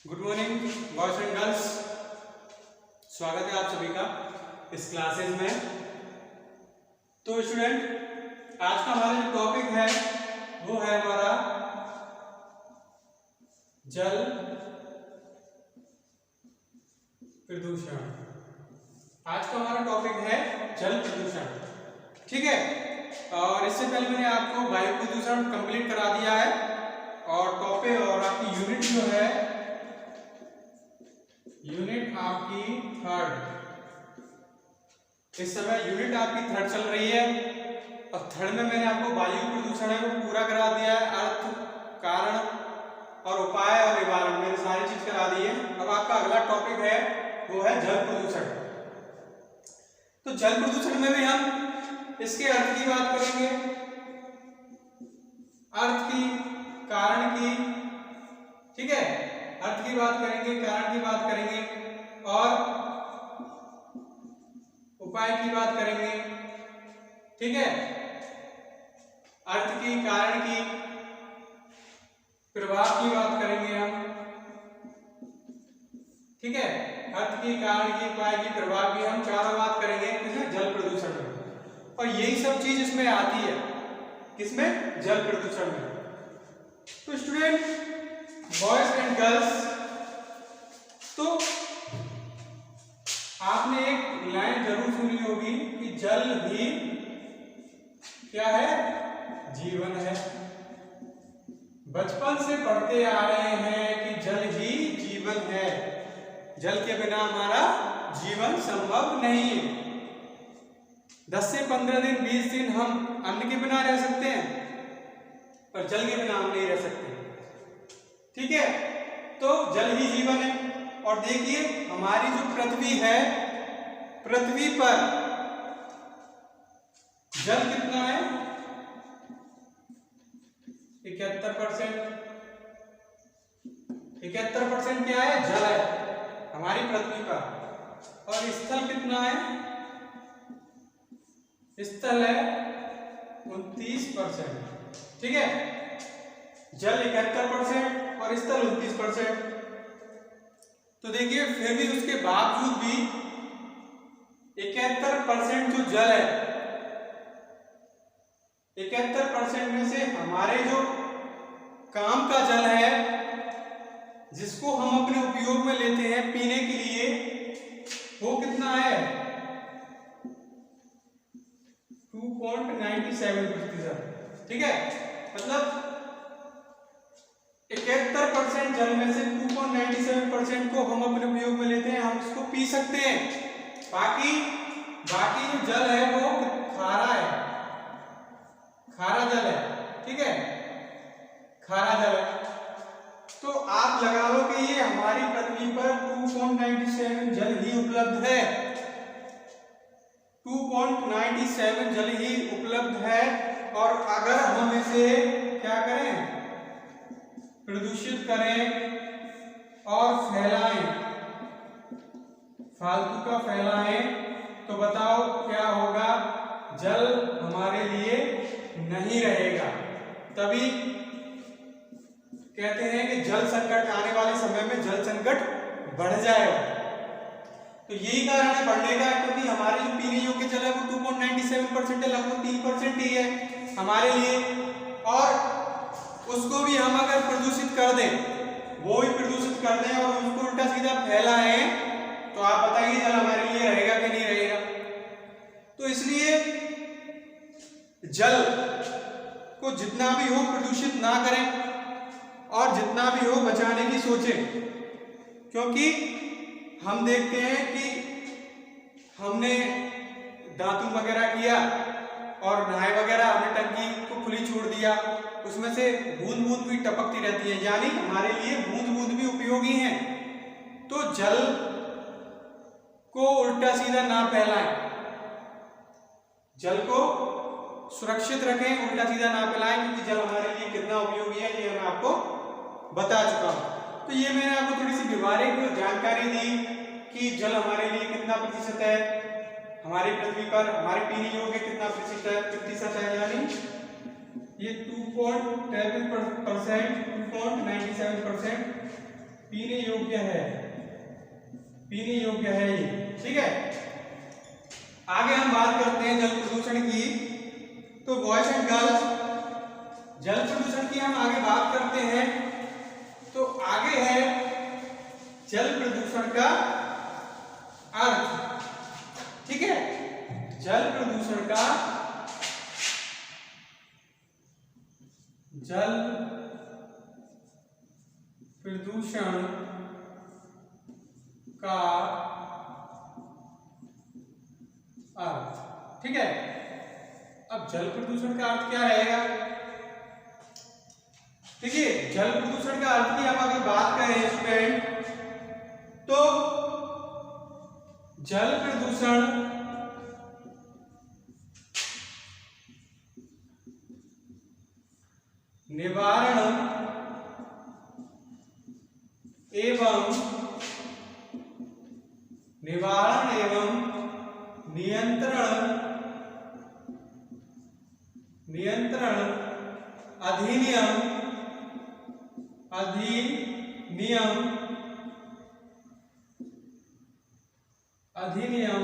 Good morning boys and girls, स्वागत है आप सभी का इस क्लासेस में। तो स्टूडेंट, आज का हमारा जो टॉपिक है वो है हमारा जल प्रदूषण। आज का हमारा टॉपिक है जल प्रदूषण, ठीक है। और इससे पहले मैंने आपको वायु प्रदूषण कंप्लीट करा दिया है और टॉपिक और आपकी यूनिट जो है, यूनिट आपकी थर्ड, इस समय यूनिट आपकी थर्ड चल रही है और थर्ड में मैंने आपको वायु प्रदूषण है वो पूरा करा दिया है। अर्थ, कारण और उपाय और निवारण मैंने सारी चीज करा दी है। अब आपका अगला टॉपिक है वो है जल प्रदूषण। तो जल प्रदूषण में भी हम इसके अर्थ की बात करेंगे, अर्थ की, कारण की, ठीक है। अर्थ की बात करेंगे, कारण की बात करेंगे और उपाय की बात करेंगे, ठीक है। अर्थ की, कारण की, प्रभाव की बात करेंगे हम, ठीक है। अर्थ की, कारण की, उपाय की, प्रभाव की, हम चारों बात करेंगे किसमें? जल प्रदूषण में। और यही सब चीज इसमें आती है, किसमें? जल प्रदूषण में। तो स्टूडेंट, बॉयज एंड गर्ल्स, तो आपने एक लाइन जरूर सुनी होगी कि जल ही क्या है? जीवन है। बचपन से पढ़ते आ रहे हैं कि जल ही जीवन है, जल के बिना हमारा जीवन संभव नहीं है। 10 से 15 दिन, 20 दिन हम अन्न के बिना रह सकते हैं, पर जल के बिना हम नहीं रह सकते, ठीक है। तो जल ही जीवन है। और देखिए, हमारी जो पृथ्वी है, पृथ्वी पर जल कितना है? 71%। 71% क्या है? जल है हमारी पृथ्वी पर। और स्थल कितना है? स्थल है 29%, ठीक है। जल 71% और स्थल 29%। तो देखिए, फिर भी उसके बावजूद भी 71% जो जल है, 71% में से हमारे जो काम का जल है, जिसको हम अपने उपयोग में लेते हैं पीने के लिए, वो कितना है? 2.97%, ठीक है। मतलब 71% जल में से 2.97% को हम अपने उपयोग में लेते हैं, हम इसको पी सकते हैं। बाकी जो जल है वो खारा है, खारा जल है, ठीक है, खारा जल है। तो आप लगा लो कि ये हमारी पृथ्वी पर 2.97 जल ही उपलब्ध है, 2.97 जल ही उपलब्ध है। और अगर हम इसे क्या करें? प्रदूषित करें और फैलाएं, फालतू का फैलाएं, तो बताओ क्या होगा? जल हमारे लिए नहीं रहेगा। तभी कहते हैं कि जल संकट, आने वाले समय में जल संकट बढ़ जाएगा। तो यही कारण है बढ़ने का, क्योंकि हमारे जो पीने योग्य जल है वो 2.97% है, लगभग 3% ही है हमारे लिए। और उसको भी हम अगर प्रदूषित कर दें, वो भी प्रदूषित कर दें और उसको उल्टा सीधा फैलाएं, तो आप बताइए जल हमारे लिए रहेगा कि नहीं रहेगा? तो इसलिए जल को जितना भी हो प्रदूषित ना करें और जितना भी हो बचाने की सोचें। क्योंकि हम देखते हैं कि हमने दातुन वगैरह किया और नहाए वगैरह, हमने टंकी को खुली छोड़ दिया, उसमें से बूंद बूंद भी टपकती रहती है, यानी हमारे लिए बूंद बूंद भी उपयोगी हैं। तो जल को उल्टा सीधा ना फैलाएं, जल को सुरक्षित रखें, उल्टा सीधा ना फैलाएं, क्योंकि जल हमारे लिए कितना उपयोगी है ये मैं आपको बता चुका हूं। तो ये मैंने आपको थोड़ी सी व्यवहारिक जानकारी दी कि जल हमारे लिए कितना प्रतिशत है हमारी पृथ्वी पर, हमारे पीने योग्य कितना प्रतिशत है, यानी ये 2.97%, पीने योग्य है, पीने योग्य है ये। ठीक है, आगे हम बात करते हैं जल प्रदूषण की। तो बॉयज एंड गर्ल्स, जल प्रदूषण की हम आगे बात करते हैं। तो आगे है जल प्रदूषण का अर्थ। ठीक है, जल प्रदूषण का, जल प्रदूषण का अर्थ। ठीक है, अब जल प्रदूषण का अर्थ क्या रहेगा? देखिए, जल प्रदूषण का अर्थ की हम अगर बात करें स्टूडेंट, तो जल प्रदूषण निवारण एवं नियंत्रण अधिनियम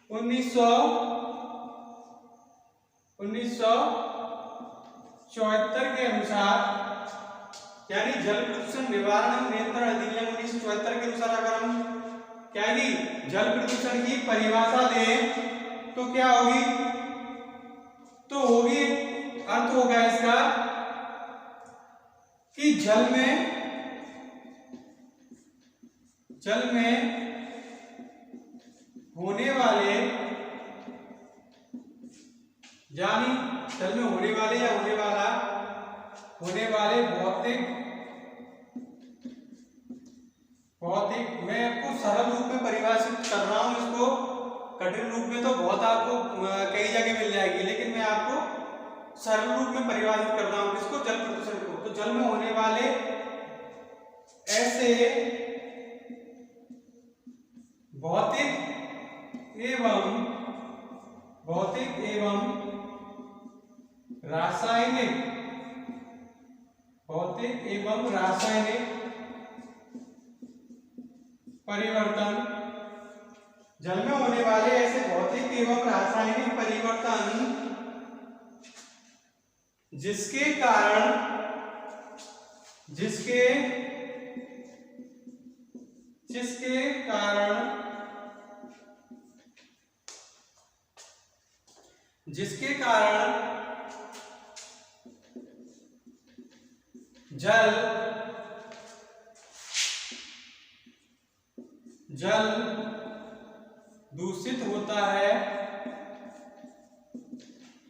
1974 के अनुसार, यानी जल प्रदूषण निवारण एवं नियंत्रण अधिनियम 1974 के अनुसार अगर हम क्या की जल प्रदूषण की परिभाषा दें तो क्या होगी? तो होगी, अर्थ होगा इसका कि जल में होने वाले, यानी जल में होने वाले या होने वाले भौतिक, मैं आपको सरल रूप में परिभाषित कर रहा हूं इसको, कठिन रूप में तो बहुत आपको कई जगह मिल जाएगी, लेकिन मैं आपको सरल रूप में परिभाषित कर रहा हूं किसको? जल प्रदूषण को। तो जल में होने वाले ऐसे भौतिक एवं रासायनिक परिवर्तन, जल में होने वाले ऐसे भौतिक एवं रासायनिक परिवर्तन जिसके कारण जल दूषित होता है।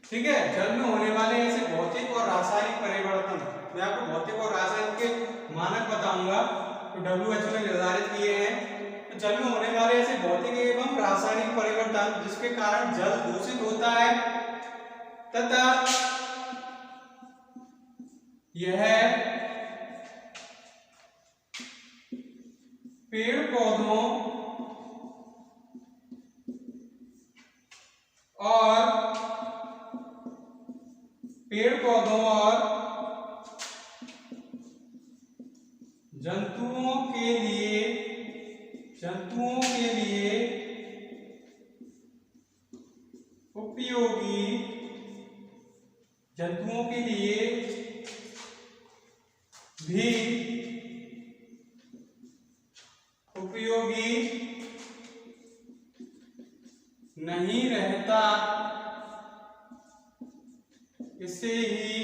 ठीक है, जल में होने वाले ऐसे भौतिक और रासायनिक परिवर्तन, मैं आपको भौतिक और रासायनिक के मानक बताऊंगा तो WHO ने निर्धारित किए हैं। तो जल में होने वाले ऐसे भौतिक एवं रासायनिक परिवर्तन जिसके कारण जल दूषित होता है तथा यह पेड़ पौधों और जंतुओं के लिए उपयोगी भी उपयोगी नहीं रहता, इसे ही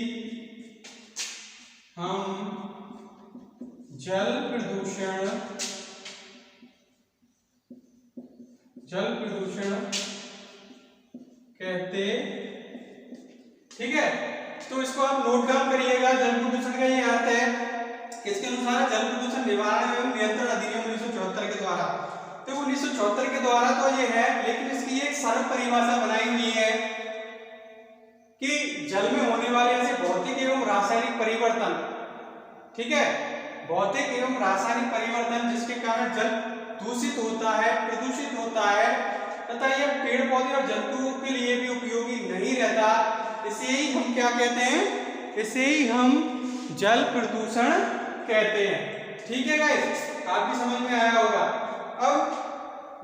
हम जल प्रदूषण कहते। ठीक है, तो इसको आप नोट डाउन करिएगा। जल प्रदूषण का ये अर्थ है किसके अनुसार? जल प्रदूषण निवारण एवं नियंत्रण अधिनियम 1974 के द्वारा। तो 1974 के द्वारा तो ये है, लेकिन इसकी एक सरल परिभाषा बनाई हुई है कि जल में होने वाले ऐसे भौतिक एवं रासायनिक परिवर्तन, ठीक है, भौतिक एवं रासायनिक परिवर्तन जिसके कारण जल दूषित होता है, प्रदूषित होता है तथा यह पेड़ पौधे और जंतुओं के लिए भी उपयोगी नहीं रहता, इसे ही हम क्या कहते हैं? इसे ही हम जल प्रदूषण कहते हैं। ठीक है गाइस, आपकी समझ में आया होगा। अब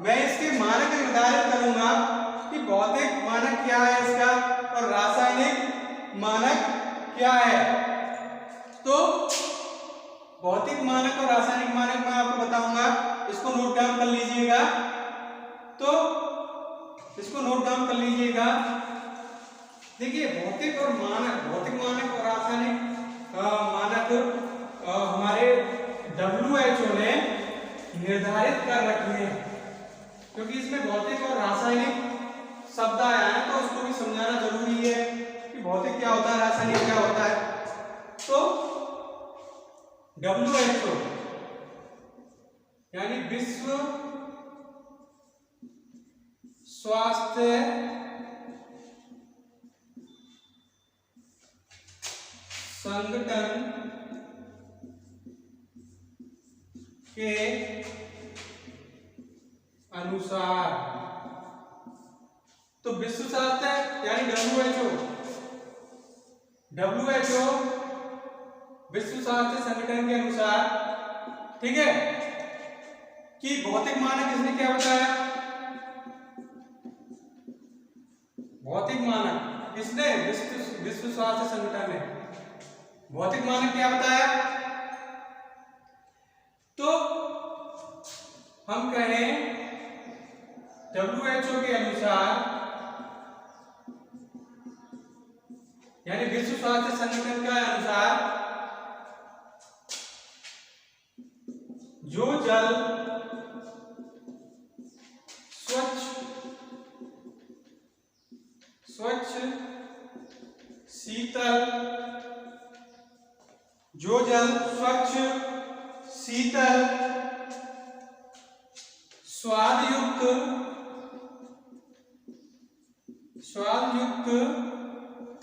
मैं इसके मानक निर्धारित करूंगा कि भौतिक मानक क्या है इसका और रासायनिक मानक क्या है। तो भौतिक मानक और रासायनिक मानक मैं आपको बताऊंगा, इसको नोट डाउन कर लीजिएगा। तो इसको नोट डाउन कर लीजिएगा। देखिए भौतिक मानक और रासायनिक मानक हमारे WHO ने निर्धारित कर रखे हैं, क्योंकि इसमें भौतिक और रासायनिक शब्द आया है तो उसको भी समझाना जरूरी है कि भौतिक क्या होता है, रासायनिक क्या होता है। तो WHO यानी विश्व स्वास्थ्य संगठन के अनुसार, तो विश्व स्वास्थ्य यानी WHO विश्व स्वास्थ्य संगठन के अनुसार, ठीक है, कि भौतिक मानक इसने क्या बताया, भौतिक मानक किसने, विश्व स्वास्थ्य संगठन ने भौतिक मानक क्या बताया। तो हम कहें WHO के अनुसार यानी विश्व स्वास्थ्य संगठन के अनुसार जो जल स्वच्छ शीतल, जो जल स्वच्छ शीतल स्वादयुक्त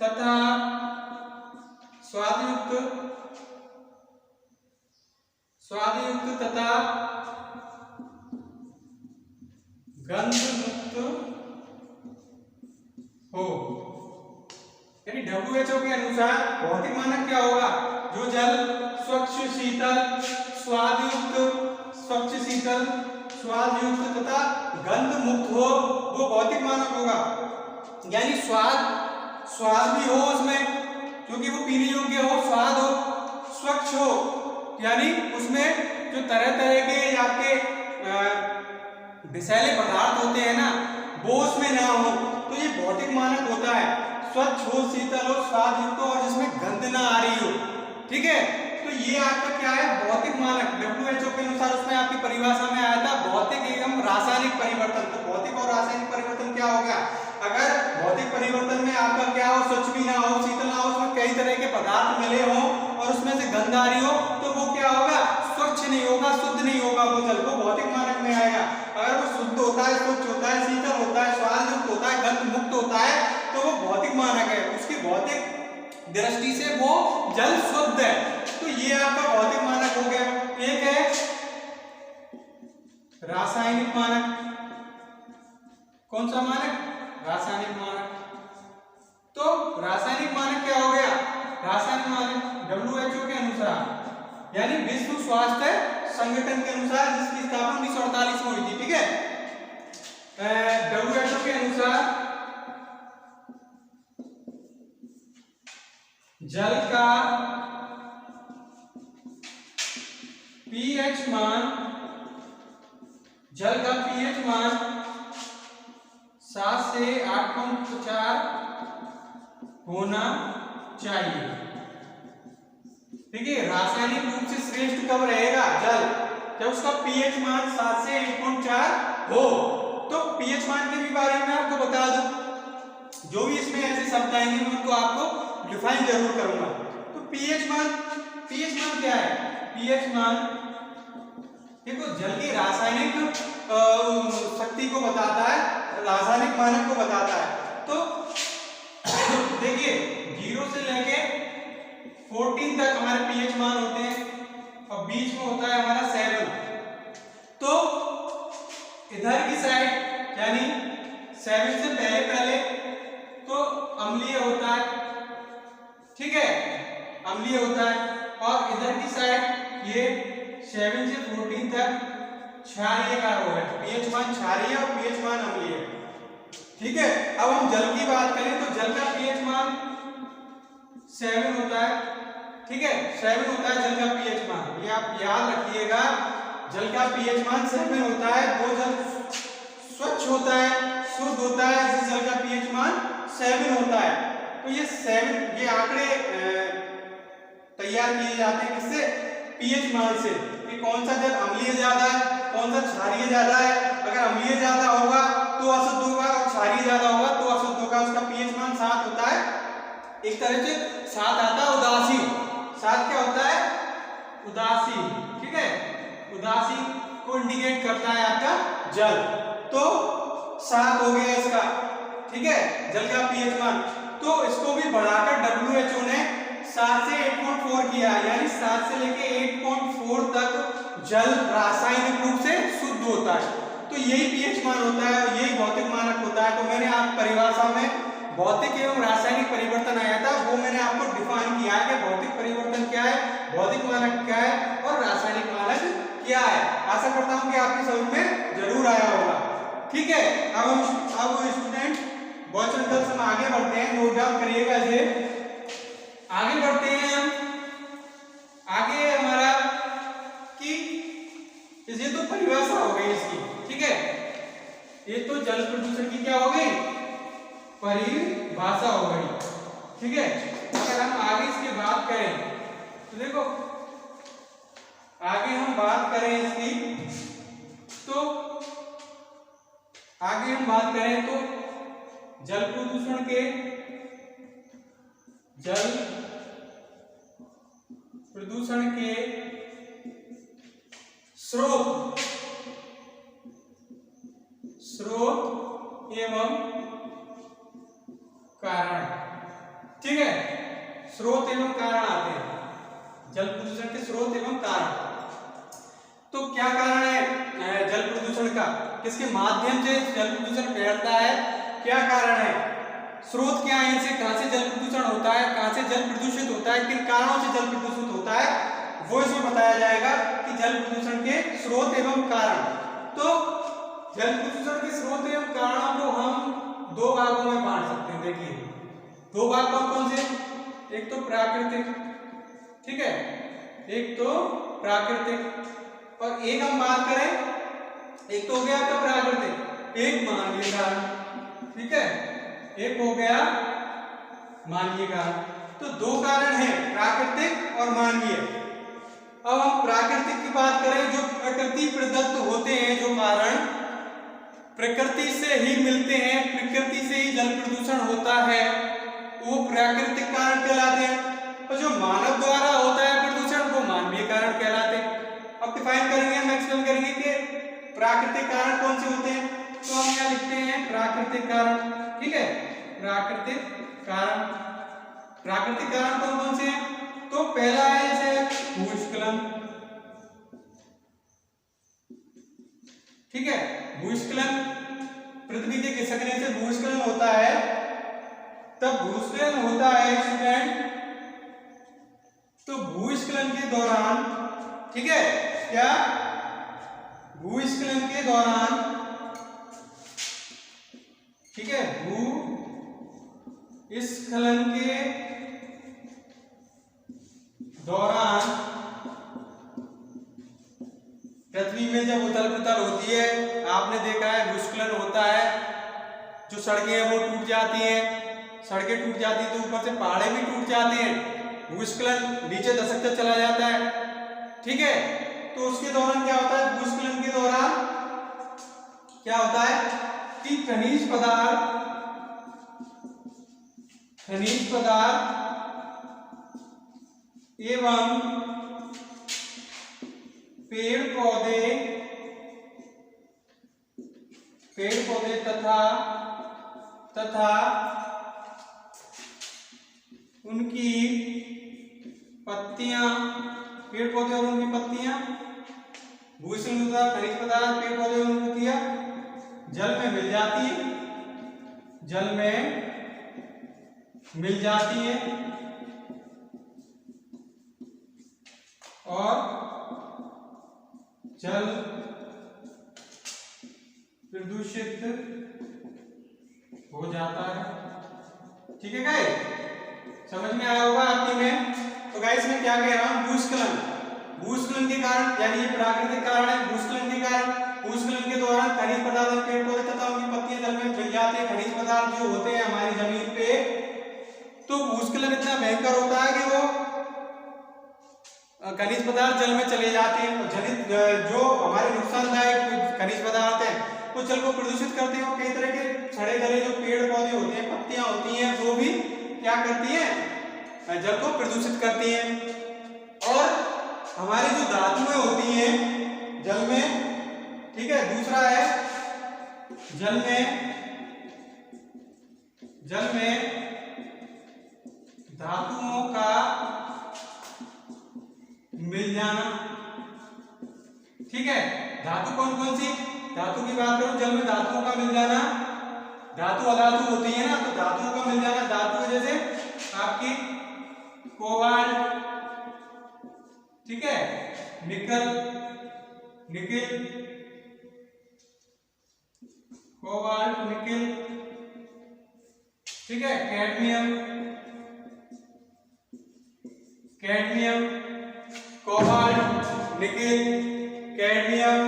तथा गंध मुक्त हो, यानी WHO के अनुसार भौतिक मानक क्या होगा, जो जल स्वच्छ शीतल स्वादयुक्त तथा गंध मुक्त हो वो भौतिक मानक होगा। यानी स्वाद भी हो उसमें, क्योंकि वो पीने योग्य हो, स्वाद हो, स्वच्छ हो, यानी उसमें जो तरह तरह के आपके विषैले पदार्थ होते हैं ना वो उसमें ना हो, तो ये भौतिक मानक होता है। स्वच्छ हो, शीतल हो, स्वादयुक्त हो और जिसमें गंध ना आ रही हो। ठीक है, तो ये आपका क्या है, भौतिक मानक। WHO के अनुसार उसमें आपकी परिभाषा में आया था भौतिक एवं रासायनिक परिवर्तन। तो भौतिक और रासायनिक परिवर्तन क्या हो गया, अगर भौतिक परिवर्तन में आपका क्या हो, स्वच्छ भी ना हो, शीतल ना हो, उसमें कई तरह के पदार्थ मिले हो और उसमें से गंध आ रही हो, तो वो क्या होगा, स्वच्छ नहीं होगा, शुद्ध नहीं होगा वो जल, वो भौतिक मानक में आएगा। अगर वो शुद्ध होता है, स्वच्छ होता है, शीतल होता है, स्वादयुक्त होता है, गंध मुक्त होता है, तो वो भौतिक मानक है। उसकी भौतिक दृष्टि से वो जल शुद्ध है। तो ये आपका भौतिक मानक हो गया। एक है रासायनिक मानक। कौन सा मानक, रासायनिक मानक। तो रासायनिक मानक क्या हो गया, रासायनिक मानक WHO के अनुसार यानी विश्व स्वास्थ्य संगठन के अनुसार, जिसकी स्थापना 1948 में हुई थी। ठीक है, WHO के अनुसार जल का pH मान 7 से 8.4 होना चाहिए। ठीक है, रासायनिक रूप से श्रेष्ठ कब रहेगा जल, जब उसका pH मान 7 से 8.4 हो। तो pH मान के भी बारे में आपको बता दूं, जो भी इसमें ऐसे शब्द आएंगे मैं उनको आपको डिफाइन जरूर करूंगा। तो pH मान क्या है, pH मान देखो जल की रासायनिक शक्ति को बताता है, रासायनिक मानक को बताता है। तो देखिए 0 से लेके 14 तक हमारे pH मान होते हैं और बीच में होता है हमारा 7। तो इधर की साइड यानी 7 से पहले तो अम्लीय होता है। ठीक है, अम्लीय होता है, और इधर की साइड ये 7 से 14 तक क्षारीय कार्य है, पीएच मान क्षारीय और पीएच मान अम्लीय। ठीक है, अब हम जल की बात करें तो जल का पीएच मान 7 होता है। ठीक है, 7 होता है जल का पीएच मान, ये आप याद रखिएगा, जल का पीएच मान 7 होता है। वो जल स्वच्छ होता है, शुद्ध होता है, जिस जल का पीएच मान 7 होता है। तो ये 7 ये आंकड़े तैयार किए जाते हैं किससे? पीएच मान से, कि कौन सा जल अम्लीय ज्यादा है, कौन सा क्षारीय ज्यादा है। अगर अम्लीय ज्यादा होगा तो अशुद्ध होगा, और क्षारीय ज्यादा होगा तो अशुद्ध होगा। उसका पीएच मान 7 होता है। एक तरह से 7 आता है उदासीन। 7 क्या होता है? उदासीन। ठीक है, उदासीन को इंडिकेट करता है आपका जल। तो 7 हो गया इसका। ठीक है, जल का पीएच मान। तो इसको भी बढ़ाकर WHO ने 7 से 8.4 किया, यानी 7 से लेके 8.4 तक जल रासायनिक रूप से शुद्ध होता है। तो यही पीएच मान होता है, यही भौतिक मानक होता है। तो मैंने आप परिभाषा में भौतिक एवं रासायनिक परिवर्तन आया था, वो मैंने आपको डिफाइन किया है कि भौतिक परिवर्तन क्या है, भौतिक मानक क्या है और रासायनिक मानक क्या है। आशा करता हूं कि आपकी समझ में जरूर आया होगा। ठीक है, अब स्टूडेंट बॉयज एंड गर्ल्स हम आगे बढ़ते हैं, नोट डाउन करिएगा इसे। आगे बढ़ते हैं हम, आगे हमारा कि ये तो परिभाषा हो गई इसकी। ठीक है, ये तो जल प्रदूषण की क्या हो गई? परिभाषा हो गई। ठीक है, अगर हम आगे इसकी बात करें तो देखो, आगे हम बात करें इसकी, तो आगे हम बात करें तो जल प्रदूषण के स्रोत एवं कारण। ठीक है, स्रोत एवं कारण आते हैं, जल प्रदूषण के स्रोत एवं कारण। तो क्या कारण है जल प्रदूषण का? किसके माध्यम से जल प्रदूषण फैलता है? क्या कारण है? स्रोत क्या है, इनसे कहां से जल प्रदूषण होता है, कहां से जल प्रदूषित होता है, किन कारणों से जल प्रदूषित होता है, वो इसमें बताया जाएगा कि जल प्रदूषण के स्रोत एवं कारण। तो जल प्रदूषण के स्रोत एवं कारणों को हम 2 भागों में बांट सकते हैं। देखिए, 2 भाग कौन कौन से? एक तो प्राकृतिक, ठीक है, एक तो प्राकृतिक, और एक हम बात करें, एक तो हो गया आपका प्राकृतिक, एक मानवीय कारण। ठीक है, एक हो गया मानवीय कारण। तो 2 कारण हैं, प्राकृतिक और मानवीय। अब हम प्राकृतिक की बात करें, जो प्रकृति प्रदत्त होते हैं, जो कारण प्रकृति से ही मिलते हैं, प्रकृति से ही जल प्रदूषण होता है, वो प्राकृतिक कारण कहलाते हैं। और जो मानव द्वारा होता है प्रदूषण, वो मानवीय कारण कहलाते हैं। अब डिफाइन करेंगे, हम एक्सप्लेन करेंगे कि प्राकृतिक कारण कौन से होते हैं। तो हम क्या लिखते हैं? प्राकृतिक कारण। ठीक है, प्राकृतिक कारण। प्राकृतिक कारण कौन कौन से हैं? तो पहला है जैसे भूस्खलन। ठीक है, भूस्खलन, पृथ्वी के खिसकने से भूस्खलन होता है। तब भूस्खलन होता है स्टूडेंट, तो भूस्खलन के दौरान, ठीक है, क्या भूस्खलन के दौरान, ठीक है, भूस्खलन के दौरान पृथ्वी में जब उथल पुथल होती है, आपने देखा है भूस्खलन होता है, जो सड़कें हैं वो टूट जाती हैं, सड़कें टूट जाती हैं तो ऊपर से पहाड़े भी टूट जाते हैं, भूस्खलन नीचे दशकता चला जाता है। ठीक है, तो उसके दौरान क्या होता है? भूस्खलन के दौरान क्या होता है कि खनिज पदार्थ एवं पेड़ पौधे तथा उनकी पत्तियां, पेड़ पौधे और उनकी पत्तियां, भूस्खलन तथा खनिज पदार्थ, पेड़ पौधे और उनकी पत्तियां जल में मिल जाती है, जल में मिल जाती है और जल प्रदूषित हो जाता है। ठीक है गाइस, समझ में आया होगा आपकी में। तो गाइस मैं क्या कह रहा हूँ, भूस्खलन, भूस्खलन के कारण, यानी ये प्राकृतिक कारण है। भूस्खलन के कारण, भूस्खलन के दौरान खनिज पदार्थ, पेड़ पौधे तथा उनकी पत्तियां जल में मिल जाते हैं। खनिज पदार्थ जो होते हैं हमारी जमीन पे, तो भूस्खलन इतना भयंकर होता है कि वो खनिज पदार्थ जल में चले जाते हैं। और जनित जो हमारे नुकसानदायक खनिज पदार्थ हैं वो जल को प्रदूषित करते हैं। और कई तरह के सड़े गले जो पेड़ पौधे होते हैं, पत्तियां होती हैं, वो भी क्या करती हैं, जल को प्रदूषित करती हैं। और हमारी जो धातुएं होती हैं जल में, ठीक है, दूसरा है जल में धातुओं का मिल जाना। ठीक है, धातु कौन कौन सी, धातु की बात करूं, जल में धातुओं का मिल जाना, धातु अधातु होती है ना, तो धातुओं का मिल जाना, धातु जैसे आपकी कोबाल्ट, ठीक है, निकल, कोबाल्ट, निकल, ठीक है, कैडमियम, कोबाल्ट, निकल, कैडमियम,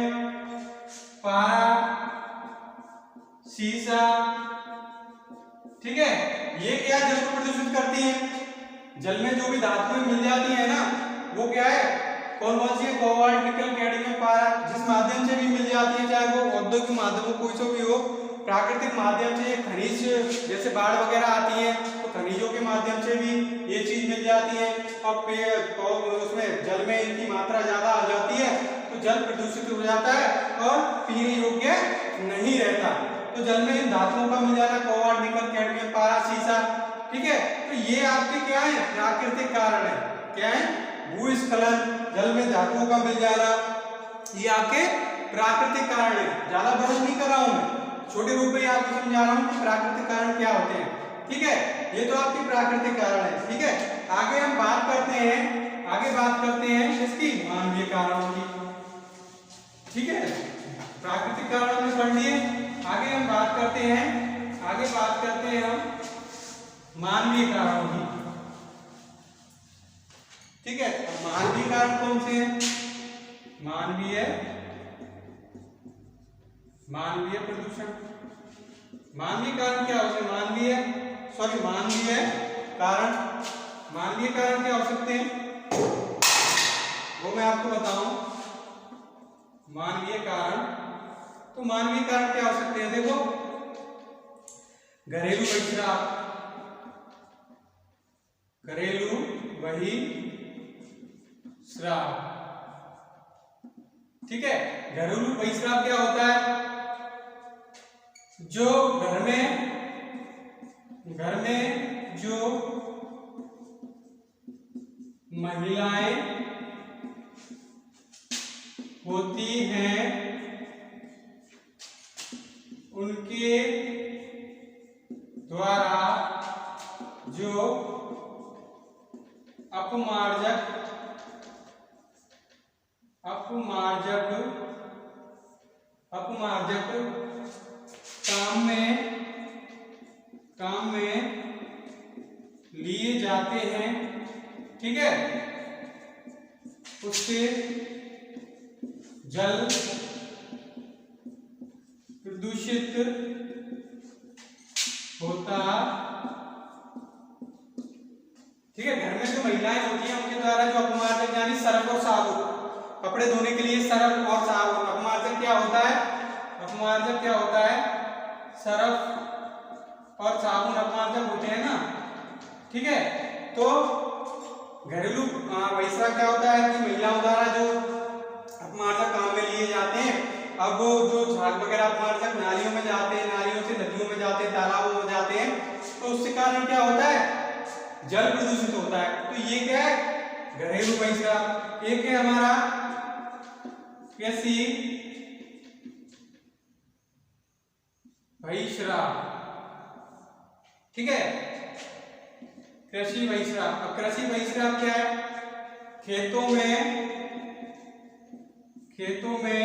पारा, सीसा। ठीक है, ये क्या जल को प्रदूषित करती है। जल में जो भी धातुएं मिल जाती है ना, वो क्या है, कौन कौन सी है, कोबाल्ट, निकल, कैडमियम, पारा, जिस माध्यम से भी मिल जाती है, चाहे वो औद्योगिक माध्यम हो, कोई सा भी हो, प्राकृतिक माध्यम से, खनिज जैसे बाढ़ वगैरह आती है तो खनिजों के माध्यम से भी ये चीज मिल जाती है। और उसमें जल में इनकी मात्रा ज्यादा आ जाती है तो जल प्रदूषित हो जाता है और पीने योग्य नहीं रहता। तो जल में इन धातुओं का मिल जाना, कोबाल्ट, निकल, कैडमियम, पारा, सीसा। ठीक है, तो ये आपके क्या है, प्राकृतिक कारण है। क्या है, भूस्खलन, जल में धातुओं का मिल जाना, ये आपके प्राकृतिक कारण है। ज्यादा बड़े नहीं कर रहा हूं मैं, छोटे रूप में आपको समझा रहा हूं कि प्राकृतिक कारण क्या होते हैं। ठीक है, ये तो आपके प्राकृतिक कारण है। ठीक है, आगे हम बात करते हैं इसकी मानवीय कारणों की। ठीक है, प्राकृतिक कारण हमने पढ़ लिए, आगे हम बात करते हैं हम मानवीय कारणों की। ठीक है, मानवीय कारण कौन से हैं, मानवीय प्रदूषण। मानवीय कारण क्या होते हैं, मानवीय कारण क्या हो सकते हैं, वो मैं आपको बताऊं। मानवीय कारण, तो मानवीय कारण क्या हो सकते हैं, देखो, घरेलू बहिस्राव। ठीक है, घरेलू बहिस्राव क्या होता है, जो घर में जो महिलाएं होती हैं उनके द्वारा जो अपमार्जक काम में लिए जाते हैं। ठीक है, उससे जल प्रदूषित होता। ठीक है, घर में जो महिलाएं होती हैं उनके द्वारा जो अपमार्जक, यानी सर्फ और साबुन, कपड़े धोने के लिए सर्फ और साबुन। अपमार्जक क्या होता है, सर्फ और साबुन अपमार्जक होते हैं ना। ठीक है, तो घरेलू बहिस्राव क्या होता है कि महिलाओं द्वारा जो अपमार्जक काम में लिए जाते हैं। अब जो झाग वगैरह अपमार्जक नालियों में जाते हैं, नालियों से नदियों में जाते हैं, तालाबों में जाते हैं, तो उसके कारण क्या होता है, जल प्रदूषित होता है। तो ये क्या है, घरेलू बहिस्राव। एक है हमारा कृषि बहिस्राव। ठीक है, कृषि बहिस्राव। अब कृषि बहिस्राव क्या है, खेतों खेतों में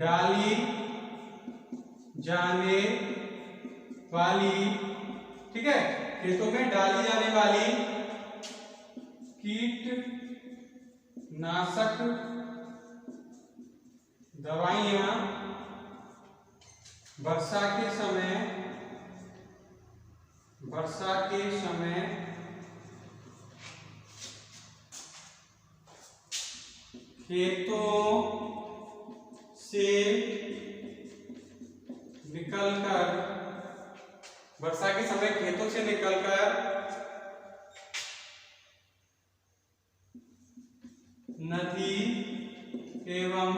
डाली जाने वाली, ठीक है, खेतों में डाली जाने वाली कीटनाशक दवाइयां वर्षा के समय खेतों से निकलकर नदी एवं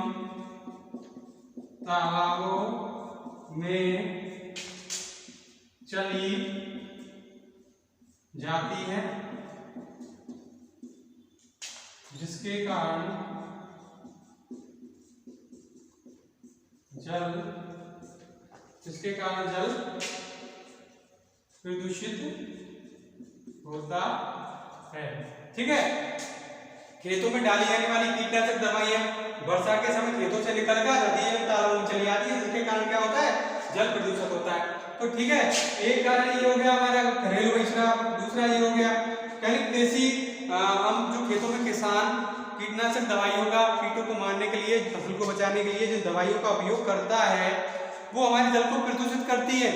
तालाबों में चली जाती है, जिसके कारण जल प्रदूषित होता है। ठीक है, खेतों में डाली जाने वाली कीटनाशक दवाइयां वर्षा के समय खेतों से निकलकर नदी एवं तालाबों में चली जाती है, जिसके कारण क्या होता है, जल प्रदूषित होता है। तो ठीक है, एक कारण ये हो गया हमारा घरेलू बहिष्कार, दूसरा ये हो गया कृषि, हम जो खेतों में किसान कीटनाशक दवाइयों का कीटों को मारने के लिए, फसल को बचाने के लिए जिन दवाइयों का उपयोग करता है वो हमारे जल को प्रदूषित करती है।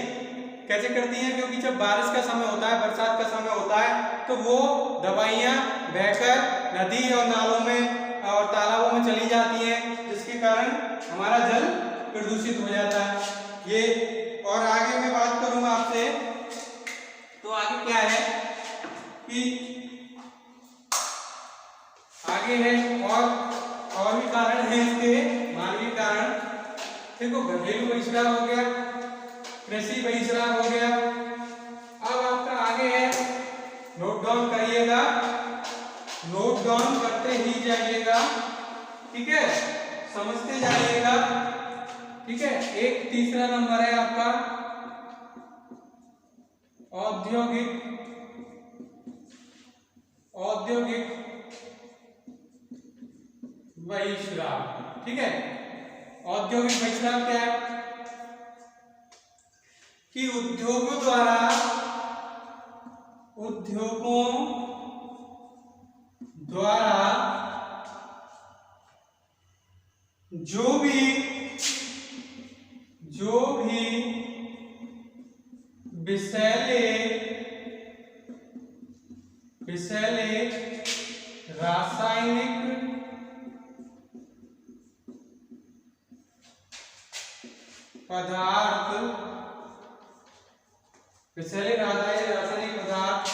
कैसे करती है? क्योंकि जब बारिश का समय होता है, बरसात का समय होता है, तो वो दवाइयां बहकर नदी और नालों में और तालाबों में चली जाती हैं, जिसके कारण हमारा जल प्रदूषित हो जाता है। ये और आगे मैं बात करूंगा आपसे, तो आगे क्या है कि आगे है और भी कारण है इसके, मानवीय कारण। देखो, घरेलू बहिष्कार हो गया, कृषि बहिष्कार हो गया। अब आपका आगे है, नोट डाउन करिएगा, नोट डाउन करते ही जाइएगा, ठीक है, समझते जाइएगा। ठीक है, एक तीसरा नंबर है आपका औद्योगिक बहिष्कार। ठीक है, औद्योगिक बहिष्कार क्या है कि उद्योगों द्वारा जो भी विषैले रासायनिक पदार्थ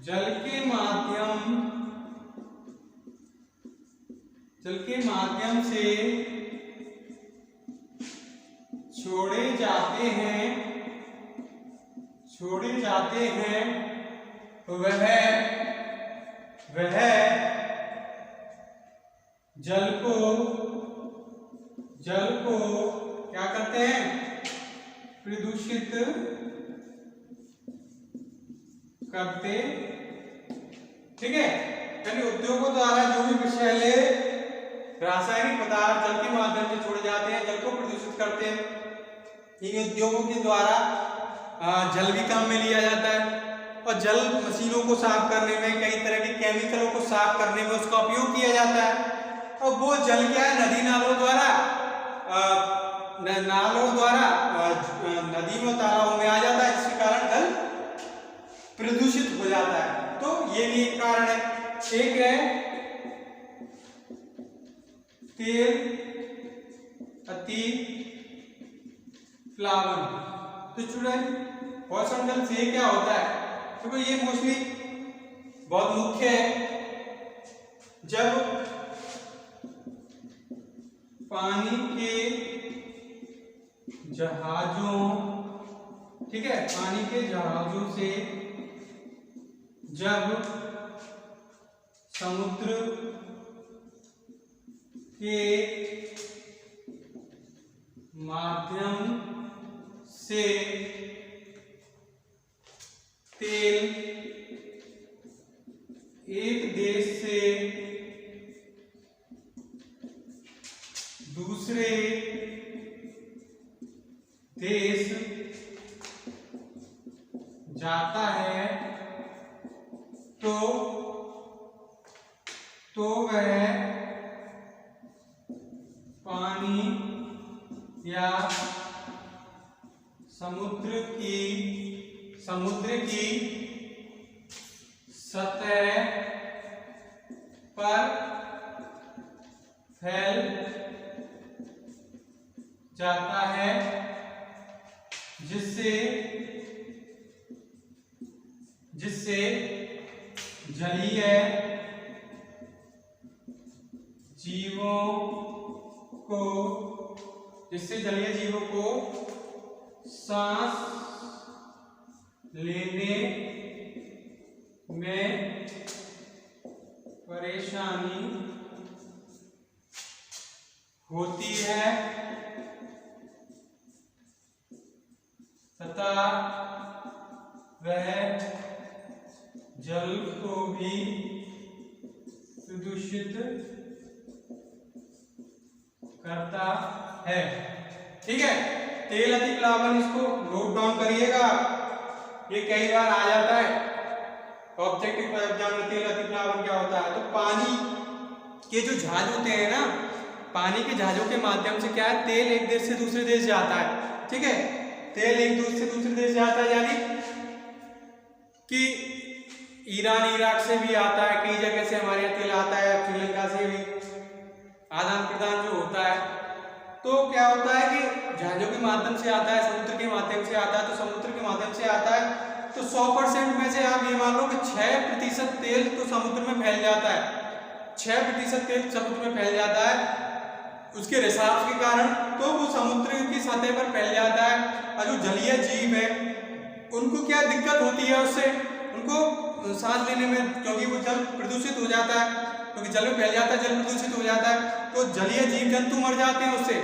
जल के माध्यम से छोड़े जाते हैं, वह जल को क्या करते हैं, प्रदूषित करते। ठीक है, यानी उद्योगों द्वारा जो भी विषैले रासायनिक पदार्थ जल के माध्यम से छोड़े जाते हैं, जल को प्रदूषित करते हैं। इन उद्योगों के द्वारा जल भी काम में लिया जाता है, और जल मशीनों को साफ करने में, कई तरह के केमिकलों को साफ करने में उसका उपयोग किया जाता है। और वो जल क्या है, नदी नालों द्वारा नदी में तालाबों में आ जाता है, जिसके कारण जल प्रदूषित हो जाता है। तो ये भी एक कारण है। एक है तेल अति प्लावन। तो स्टूडेंट, हॉरिजॉन्टल से क्या होता है, देखो ये मोस्टली बहुत मुख्य है। जब पानी के जहाजों, ठीक है, पानी के जहाजों से जब समुद्र के माध्यम से तेल एक देश से दूसरे देश जाता है तो वह पानी या समुद्र की सतह पर फैल जाता है, जिससे जलीय जीवों को सांस लेने में परेशानी होती है तथा वह जल को भी प्रदूषित करता है। ठीक है, तेल अति प्लावन, इसको नोट डाउन करिएगा, ये कई बार आ जाता है ऑब्जेक्टिव एग्जाम में। तेल अति प्लावन क्या होता है? तो पानी के जो जहाज होते हैं ना, पानी के जहाजों के माध्यम से क्या है, तेल एक देश से दूसरे देश जाता है। ठीक है, तेल एक देश से दूसरे देश जाता है, यानी कि ईरान इराक से भी आता है, कई जगह से हमारे यहाँ तेल आता है, श्रीलंका से भी आदान प्रदान जो होता है। तो क्या होता है कि जहाजों के माध्यम से आता है, समुद्र के माध्यम से आता है। तो समुद्र के माध्यम से आता है तो 100% में से आप ये मान लो कि 6% तेल तो समुद्र में फैल जाता है। 6% तेल समुद्र में फैल जाता है उसके रिसाव के कारण, तो वो समुद्र की सतह पर फैल जाता है। और जो जलीय जीव है उनको क्या दिक्कत होती है उससे, उनको सांस लेने में, क्योंकि वो जल प्रदूषित हो जाता है, क्योंकि जल में फैल जाता है, जल प्रदूषित हो जाता है, तो जलीय जीव जंतु मर जाते हैं उससे।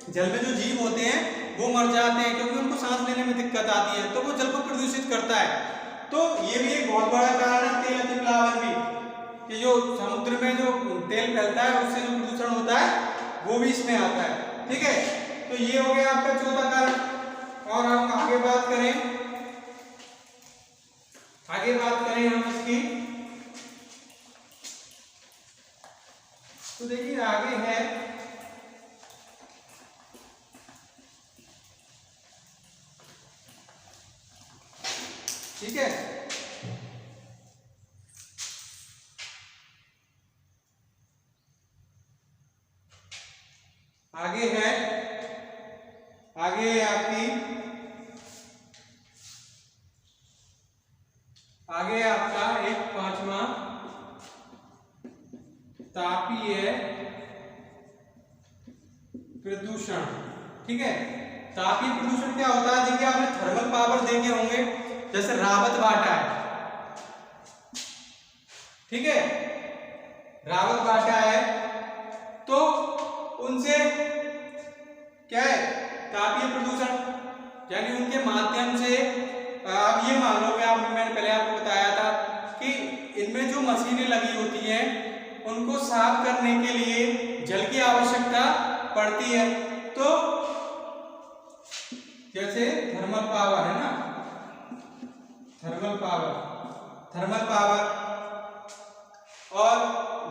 जल में जो जीव होते हैं वो मर जाते हैं क्योंकि उनको सांस लेने में दिक्कत आती है, तो वो जल को प्रदूषित करता है। तो ये भी एक बहुत बड़ा कारण है तेल अति प्लावन भी, कि जो समुद्र में जो तेल फैलता है उससे जो प्रदूषण होता है वो भी इसमें आता है। ठीक है, तो ये हो गया आपका चौथा कारण। और हम आगे बात करें हम इसकी, तो देखिए आगे है ठीक है, आगे आपका एक पांचवा तापीय प्रदूषण। ठीक है, तापीय प्रदूषण क्या होता है? देखिए आपने थर्मल पावर देखे होंगे, जैसे रावत बाटा है। ठीक है, रावत बाटा है तो उनसे क्या है, तापीय प्रदूषण, यानी उनके माध्यम से आप ये मान लो कि मैंने पहले आपको बताया था कि इनमें जो मशीनें लगी होती हैं उनको साफ करने के लिए जल की आवश्यकता पड़ती है। तो जैसे थर्मल पावर है ना, थर्मल पावर और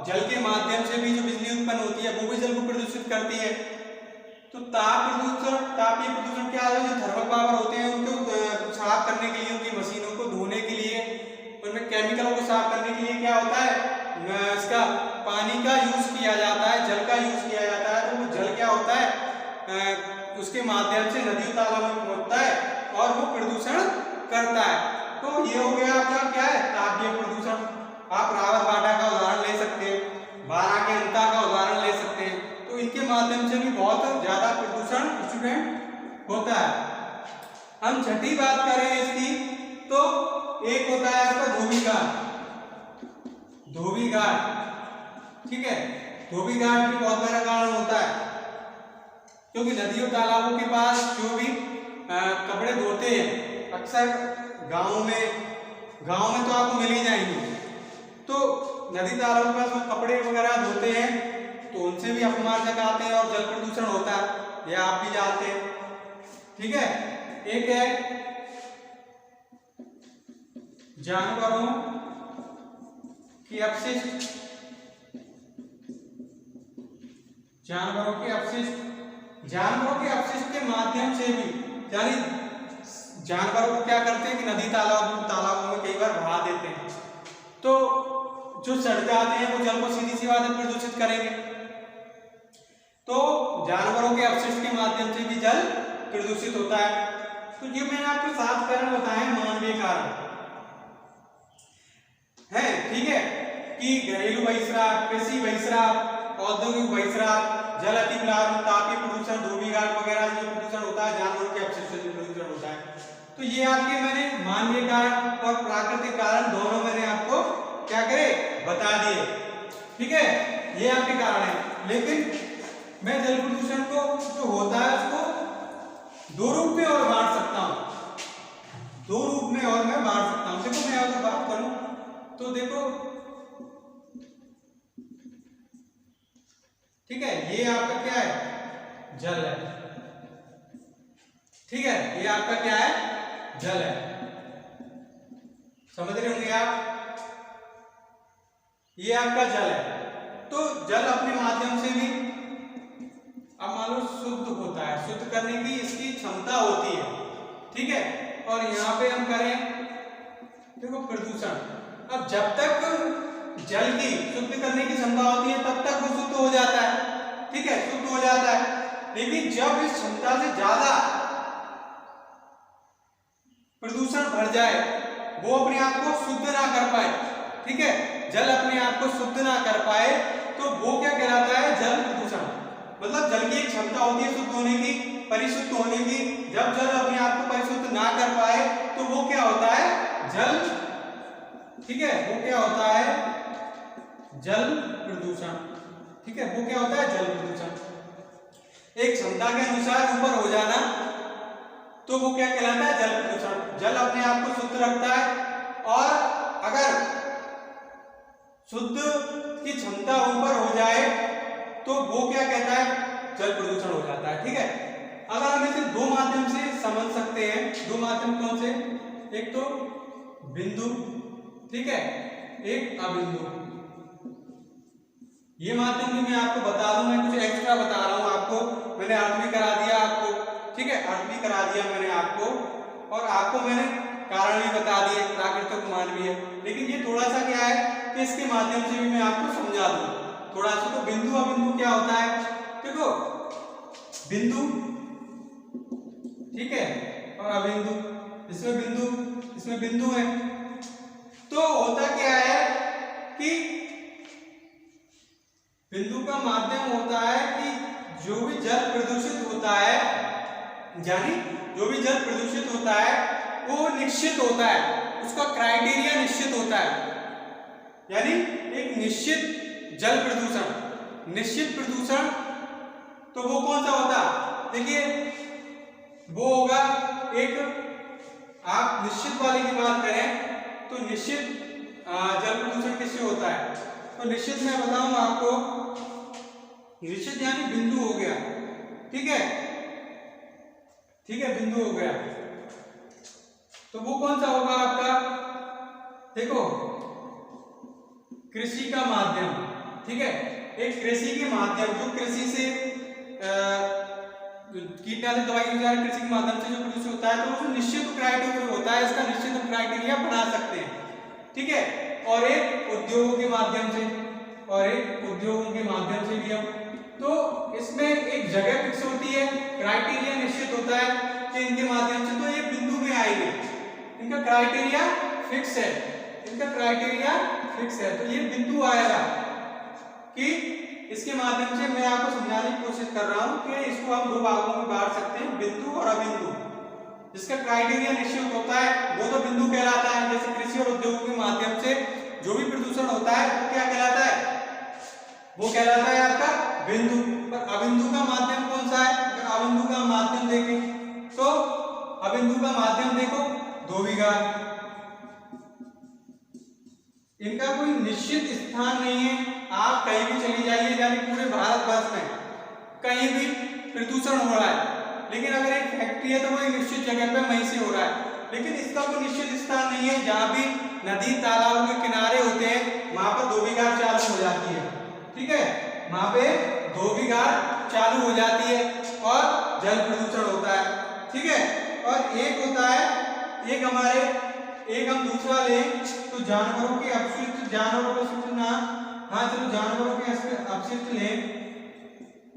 जल के माध्यम से भी जो बिजली उत्पन्न होती है वो भी जल को प्रदूषित करती है। तो तापीय प्रदूषण क्या है? जो थर्मल पावर होते हैं उनको साफ करने के लिए, उनकी मशीनों को धोने के लिए, उनमें केमिकलों को साफ करने के लिए क्या होता है, इसका पानी का यूज किया जाता है, जल का यूज किया जाता है। तो वो जल क्या होता है, उसके माध्यम से नदियों तालाबों में पहुंचता है और वो प्रदूषण करता है। तो ये हो गया आपका क्या है, तापीय प्रदूषण। आप रावत बाटा का उदाहरण ले सकते हैं, बारा के अंता का उदाहरण ले सकते हैं। तो इनके माध्यम से भी बहुत ज्यादा प्रदूषण स्टूडेंट होता है। हम छठी बात करें इसकी, तो एक होता है आपका धोबी घाट। ठीक है, धोबी घाट भी बहुत बड़ा कारण होता है, क्योंकि नदियों तालाबों के पास जो भी कपड़े धोते हैं, अक्सर गाँव में तो आपको मिल ही जाएंगे। तो नदी तालाबों के पास कपड़े वगैरह धोते हैं, तो उनसे भी अपमार्जक आते हैं और जल प्रदूषण होता है, ये आप भी जानते हैं। ठीक है, एक है जानवरों की अपशिष्ट, जानवरों के अपशिष्ट के माध्यम से भी, यानी जानवरों को क्या करते हैं कि नदी तालाबों में कई बार बहा देते हैं, तो जो सड़ जाते हैं वो जल को सीधी सी बात है प्रदूषित करेंगे। तो जानवरों के अपशिष्ट के माध्यम से भी जल प्रदूषित होता है। तो ये मैंने आपको 7 कारण बताए मानवीय कारण है। ठीक है, कि घरेलू बहिस्राव, कृषि बहिस्राव, औद्योगिक बहिस्राव, जल अतिप्लावन, तापीय प्रदूषण, धोबीघाट वगैरह जो प्रदूषण होता है, जानवरों के अपशिष्ट से प्रदूषण होता है। तो ये आपके मैंने मानवीय कारण और प्राकृतिक कारण दोनों मैंने आपको क्या करे बता दिए। ठीक है, ये आपके कारण है। लेकिन मैं जल प्रदूषण को जो होता है उसको 2 रूप में और बांट सकता हूँ, 2 रूप में और मैं बांट सकता हूँ। देखो मैं अगर बात करूं तो देखो, ठीक है, ये आपका क्या है जल है। ठीक है, ये आपका क्या है जल है, समझ रहे होंगे आप, ये आपका जल है। तो जल अपने माध्यम से भी अब मान लो शुद्ध होता है, शुद्ध करने की इसकी क्षमता होती है। ठीक है, और यहाँ पे हम करें देखो प्रदूषण, अब जब तक जल की शुद्ध करने की क्षमता होती है तब तक वो शुद्ध हो जाता है। ठीक है, शुद्ध हो जाता है। लेकिन जब इस क्षमता से ज्यादा प्रदूषण भर जाए, वो अपने आप को शुद्ध ना कर पाए, ठीक है, जल अपने आप को शुद्ध ना कर पाए, तो वो क्या कहलाता है जल प्रदूषण। मतलब जल की एक क्षमता होती है शुद्ध होने की, परिशुद्ध होने की, जब जल अपने आप को परिशुद्ध ना कर पाए तो वो क्या होता है जल, ठीक है, वो क्या होता है जल प्रदूषण। ठीक है, वो क्या होता है जल प्रदूषण। एक क्षमता के अनुसार ऊपर हो जाना तो वो क्या कहलाता है जल प्रदूषण। जल अपने आप को शुद्ध रखता है और अगर शुद्ध की क्षमता ऊपर हो जाए तो वो क्या कहता है जल प्रदूषण हो जाता है। ठीक है, अगर हम इसे 2 माध्यम से समझ सकते हैं। 2 माध्यम कौन से, एक तो बिंदु, ठीक है, एक अबिंदु। ये माध्यम भी मैं आपको बता दूं, मैं कुछ एक्स्ट्रा बता रहा हूं आपको, मैंने अर्थ भी करा दिया आपको। ठीक है, अर्थ भी करा दिया मैंने आपको, और आपको मैंने कारण भी बता दिए प्राकृतिक मानवीय। लेकिन ये थोड़ा सा क्या है कि इसके माध्यम से भी मैं आपको समझा दूं थोड़ा सा। तो बिंदु अबिंदु क्या होता है, देखो बिंदु, ठीक है, और अबिंदु, इसमें बिंदु है। तो होता क्या है कि बिंदु का माध्यम होता है कि जो भी जल प्रदूषित होता है, यानी जो भी जल प्रदूषित होता है वो निश्चित होता है, उसका क्राइटेरिया निश्चित होता है। यानी एक निश्चित जल प्रदूषण, निश्चित प्रदूषण, तो वो कौन सा होता, देखिए वो होगा एक, आप निश्चित वाले की बात करें तो निश्चित जल प्रदूषण किससे होता है, तो निश्चित मैं बताऊंगा आपको, निश्चित यानी बिंदु हो गया। ठीक है, ठीक है, बिंदु हो गया। तो वो कौन सा होगा आपका, देखो कृषि का माध्यम। ठीक है, एक कृषि के माध्यम, जो कृषि से कीटनाशक दवाई कृषि के माध्यम से जो प्रदूषित होता है, तो वो निश्चित क्राइटेरिया होता है, इसका निश्चित हम क्राइटेरिया बना सकते हैं। ठीक है, और एक उद्योगों के माध्यम से, भी हम, तो इसमें एक जगह फिक्स होती है, क्राइटेरिया निश्चित होता है कि इनके माध्यम से, तो ये बिंदु में आएंगे, इनका क्राइटेरिया फिक्स है, तो ये बिंदु आएगा कि इसके माध्यम से मैं आपको समझाने की कोशिश कर रहा हूं कि इसको हम 2 भागों में बांट सकते हैं, बिंदु और अबिंदु। जिसका क्राइटेरिया निश्चित होता है वो तो बिंदु कहलाता है। जैसे कृषि और उद्योगों के माध्यम से जो भी प्रदूषण होता है वो क्या कहलाता है, वो कहलाता है आपका बिंदु। पर अबिंदु का माध्यम कौन सा है, अगर अबिंदु का माध्यम देखें तो अबिंदु का माध्यम देखो धोबीघाट, इनका कोई निश्चित स्थान नहीं है, आप कहीं भी चली जाइए, यानी पूरे भारतवर्ष में कहीं भी प्रदूषण हो रहा है, लेकिन अगर एक फैक्ट्री है तो वो एक निश्चित जगह पे वहीं से हो रहा है, लेकिन इसका कोई निश्चित स्थान नहीं है। जहाँ भी नदी तालाबों के किनारे होते हैं वहां पर धोबीघाट चालू हो जाती है, ठीक है, वहां पे धोबीघाट चालू हो जाती है और जल प्रदूषण होता है, ठीक है। और एक होता है, एक हम दूसरा लें तो जानवरों के अपशिष्ट, जानवरों के अपशिष्ट ना, हाँ चलो जानवरों के अपशिष्ट लें,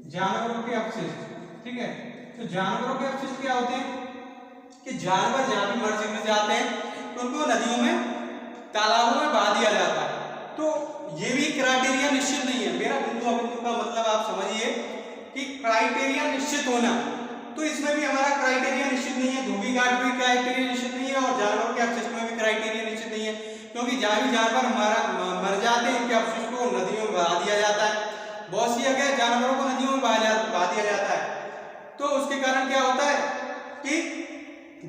जानवरों के अपशिष्ट, ठीक है। तो जानवरों के अपशिष्ट क्या होते हैं कि जानवर जहाँ भी मर जाते हैं तो उनको नदियों में तालाबों में बहा दिया जाता है। तो ये भी क्राइटेरिया निश्चित नहीं है। मेरा बिंदु अबिंदु का मतलब आप समझिए कि क्राइटेरिया निश्चित होना, तो इसमें भी हमारा क्राइटेरिया निश्चित नहीं है, धोबी घाट भी क्राइटेरिया निश्चित नहीं है और जानवरों के अपशिष्ट में भी क्राइटेरिया निश्चित नहीं है, क्योंकि जहाँ भी जानवर मर जाते हैं इनके अपशिष्ट को नदियों में बहा दिया जाता है। बहुत सी जगह जानवरों को नदियों में बहा दिया जाता है, तो उसके कारण क्या होता है कि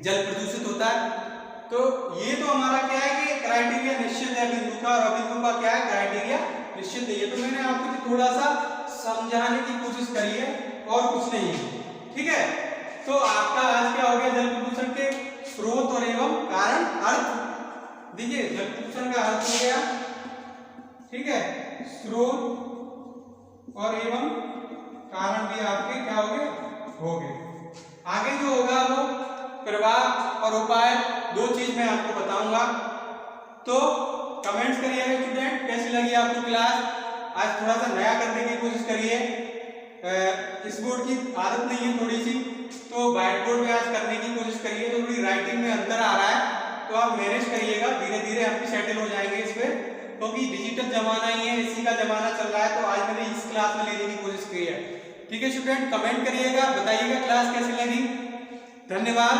जल प्रदूषित होता है। तो ये तो हमारा क्या है कि क्राइटेरिया निश्चित है बिंदु का, और अबिंदु का क्या है, क्राइटेरिया निश्चित नहीं है। तो मैंने आपको थोड़ा सा समझाने की कोशिश करी है और कुछ नहीं है, ठीक है। तो आपका आज क्या हो गया, जल प्रदूषण के स्रोत और एवं कारण। अर्थ देखिए, जल प्रदूषण का अर्थ हो गया, ठीक है, स्रोत और एवं कारण भी आपके क्या हो गए। आगे जो होगा वो प्रभाव और उपाय, दो चीज मैं आपको बताऊंगा। तो कमेंट्स करिएगा स्टूडेंट, कैसी लगी आपको क्लास। आज थोड़ा सा नया करने की कोशिश करिए, इस बोर्ड की आदत नहीं है थोड़ी सी, तो व्हाइट बोर्ड में आज करने की कोशिश करिए। तो थोड़ी राइटिंग में अंतर आ रहा है, तो आप मैनेज करिएगा, धीरे धीरे हम भी सेटल हो जाएंगे इस पे, क्योंकि डिजिटल जमाना ही है, इसी का जमाना चल रहा है। तो आज मैंने इस क्लास में लेने की कोशिश की है, ठीक है स्टूडेंट। कमेंट करिएगा, बताइएगा क्लास कैसी लगी। धन्यवाद।